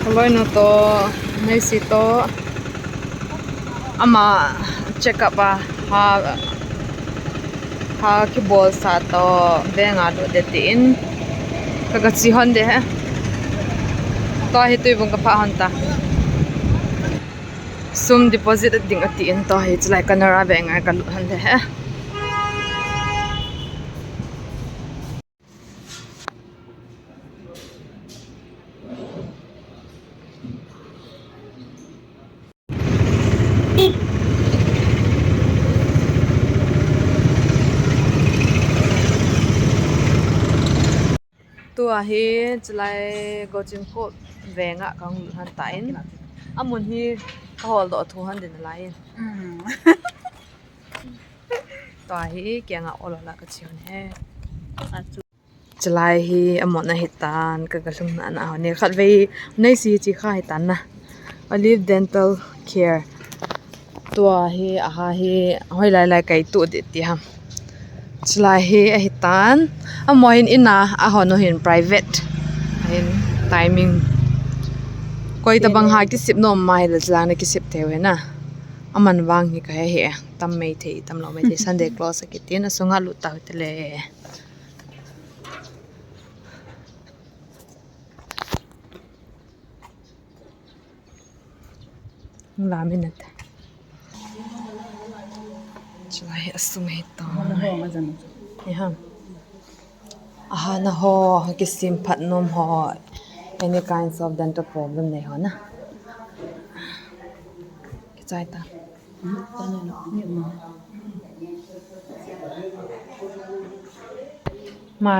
kaloi no to nei si to ama check up ha ki bol sa to benga do de tin kaga chi hon de ha to hi tu bung ka pha hon ta sum deposit ding ati in to hi chlai kanara benga ka lu han de ha tu a hi chlai coaching ko venga kang lu han ta in amun hi hol do thu han din lai to hi kyanga olola ka chion he chlai hi amon na hitan ka galung na na ne khalve nei si chi kha hitan na Olive Dental Care to hi aha hi hoi lai kai tu de ti ham chlai hi a hitan amoin ina a hono hin private hin timing koi ta bang ha ki sip no mai la jlang na ki sip thewe na aman wang hi ka he tam mei the tam lo mei the Sunday close ki tin asunga lu ta tele la minute chlai asung he ta ha aha na ho ki sim phat nom ho any kinds of dental problem nei ho na ki chai ta ma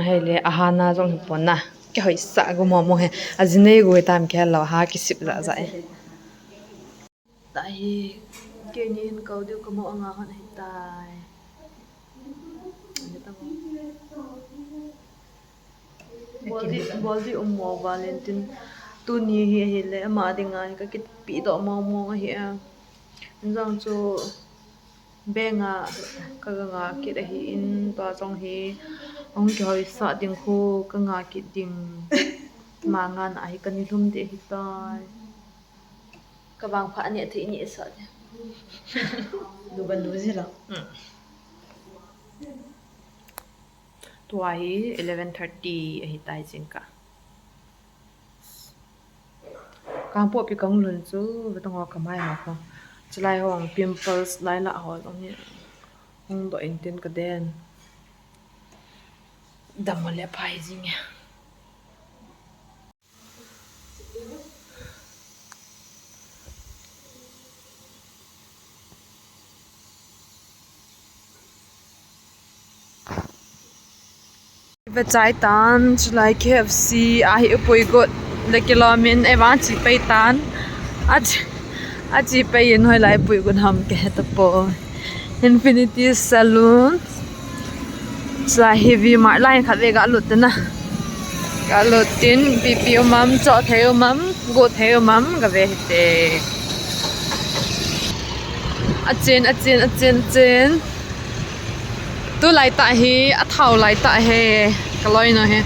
he le aha na jong pon na ki hoi sa go mo he ajine go tam ke lo ha ki sip la za e ta hi ke nin ko du ko mo anga han he tai boldi ummo valentine tu ni hi le ma dinga ka kit pi do mo hi a jang chu benga ka nga ki da hi in to chong hi ong ki hoi sa ding khu ka nga ki ding ma nga na hi kan lum de hi tai ka bang pha ne thi ni sa de du ban du ji la tua hi 11:30 hi tai jing ka kang po pi kang lun chu betong ka mai ha ko chlai hong pimples lai la hol ong ni hong do intin ka den damole phai jing ya chai tan chlai KFC a hi upoi got le kilomin ewan chi pai tan a chi pai in hoi lai pui gun ham ke ta po Infinity Saloon chlai heavy mar line khat ve ga lut na ga lutin PPO mam cho theo mam go theo mam ga ve te a chen tu lai ta hi a thau lai ta he kaloi no he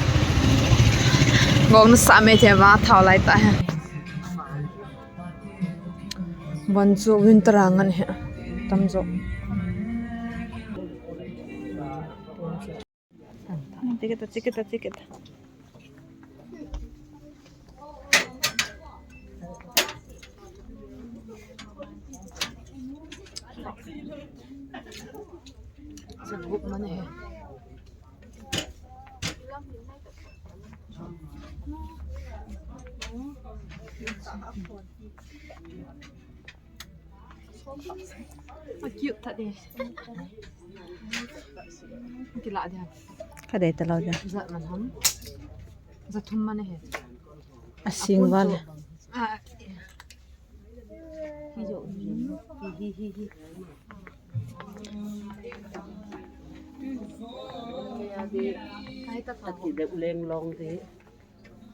gong na sa me the wa thau lai ta he ban chu winter angan he tam jo ticket sabuk man he cute thật đi cái lạ đi cái đấy tao giờ giận mà hấm giật thum mà này xin vào ví dụ cái thì được lên long thế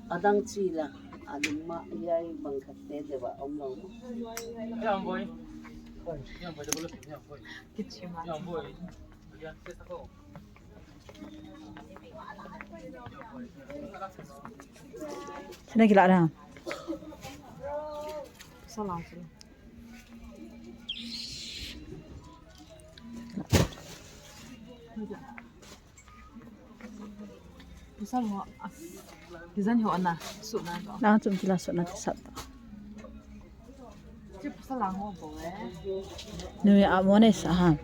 ở đăng chi là anh mà ai bằng khát thế để vào ông long cái gì mà Sana gila dah. Salah sih. Misal ho, design ho na, suit na to. Nah, cuma jelas nanti satu. Cip salah ho bo eh. Ni amone saham.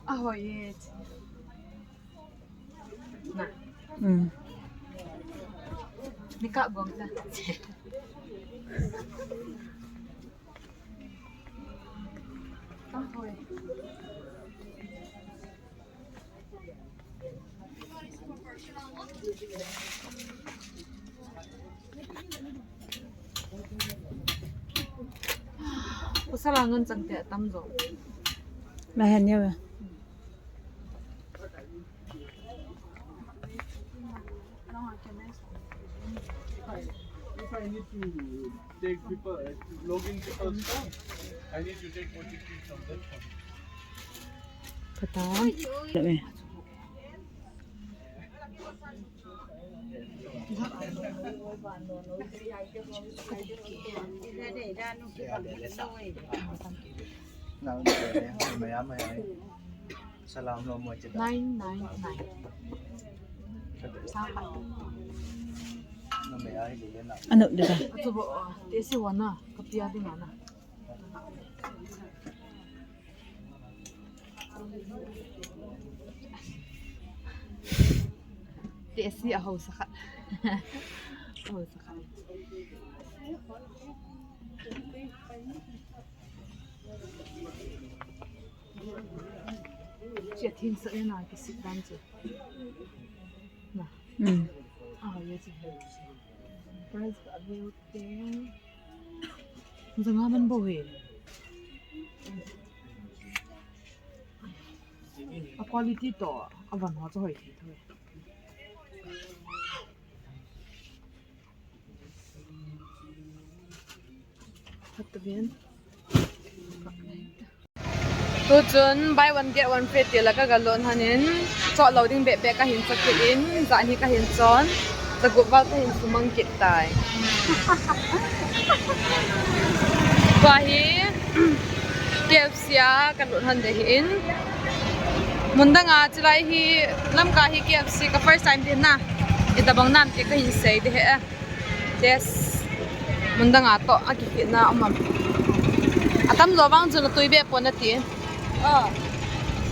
Ah ho ye. Nah, ni kak bong ta. Ah ho. Usalangan cangte tamzo. Lahan niya ba? If I need to take people, login people's phone, I need to take OTP from that phone. Patay. Dami. Nào mày ám mày ấy sao làm nó mày chết 999. Sao vậy? nó mày ấy đi lên nào Ano dito? Ito bo, tesi wana, kapia din ana. Tesi ahow sakat. Ahow sakat. Siya tin sa ina kisik danse. Na. Ah, yes. Price ka about there. Ang nga man ba eh? A quality to, avan ho to hoy to. Hatta bien. To chun buy one get one free tila ka galon hanin cho loading be ka hin sakit in za ni ka hin chon Tagubaw tayo sumangkit tayo. Bahi KFC kanunhan dahin. Munda nga chilai hi lam ka hi KFC ka first time din na. Itabang nam ke ka hinsay dihe. Yes. Munda nga to agikit na umam. Atam lobang jula tuibe po na ti. Oh.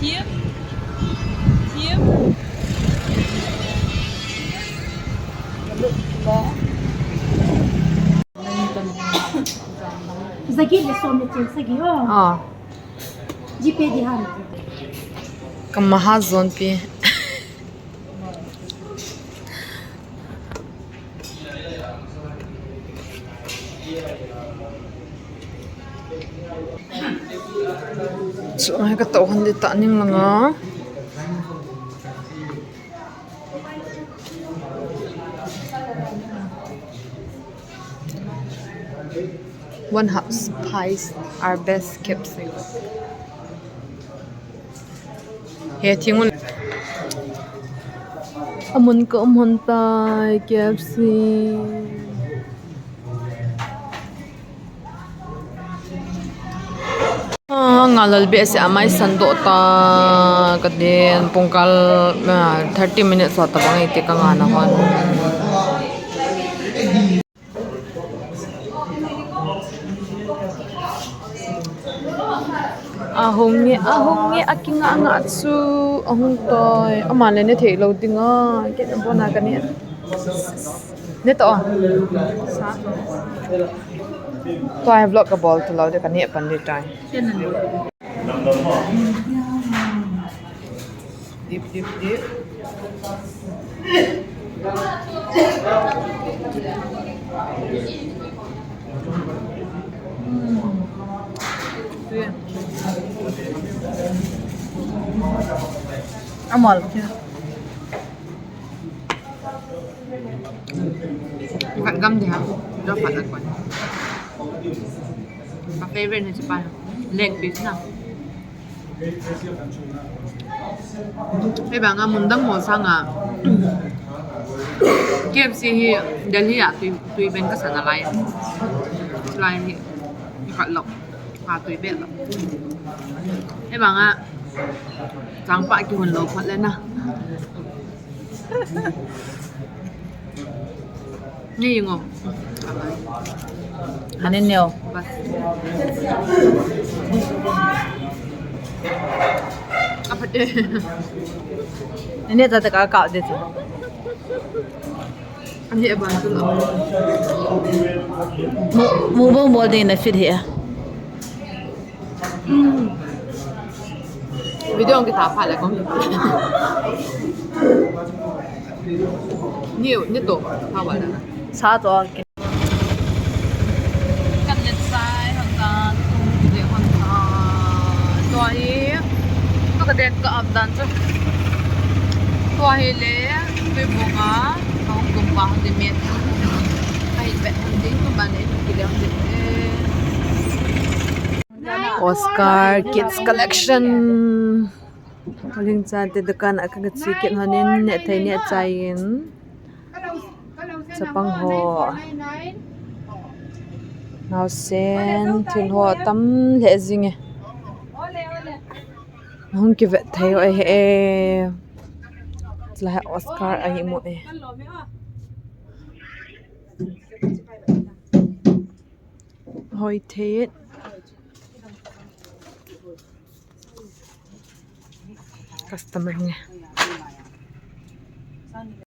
Here. Here. Zagi le so me chen sagi oh. GP di han. Kamahazon pi. So ay katauhan di taning lang ah. One house pies are best kept secret. Here, tingun. Amun ka tay KFC. Ngalal be si amay sando ta kadin pungkal 30 minutes sa tabang iti ka nga nahon. ahong aking nga atsu ahong toy amale ne thelo dinga ke na bona kani ne to to I vlog ka ball to law de kani pandit tai dip Amal. Bạn găm thì hả? Cho phản ăn quán. Và favorite này chỉ bán leg piece nào. Hey bang a mundang mo sanga. KFC hi Delhi à tùy bên cái sản lai hi gọi lộc tùy bên lộc. Hey bang a chẳng phải cái hồn lộc phát lên na. Như ngô. Hanin nyo. Bas. Apa deh? Ini tadi kakak dia tu. Anh bạn tu lo. Mu bông bò đi này fit here. Video kita apa lah kong? Ni tu apa lah? Sa to. Kan let sai hang ta de hang ta. Tua hi nó cái đèn cả ập đàn chứ. Tua hi le với bunga không cùng bao nhiêu mét. Ai bet hàng dính của bạn ấy thì đều được. Oscar Kids Collection. Huling chan te dukan akagat sikit hanin ne thai ne chain. Sa pangho. Now sen thil ho tam le zinge. Hong ki vet thai oi he. Tla Oscar a hi mo e. Hoi the customer nge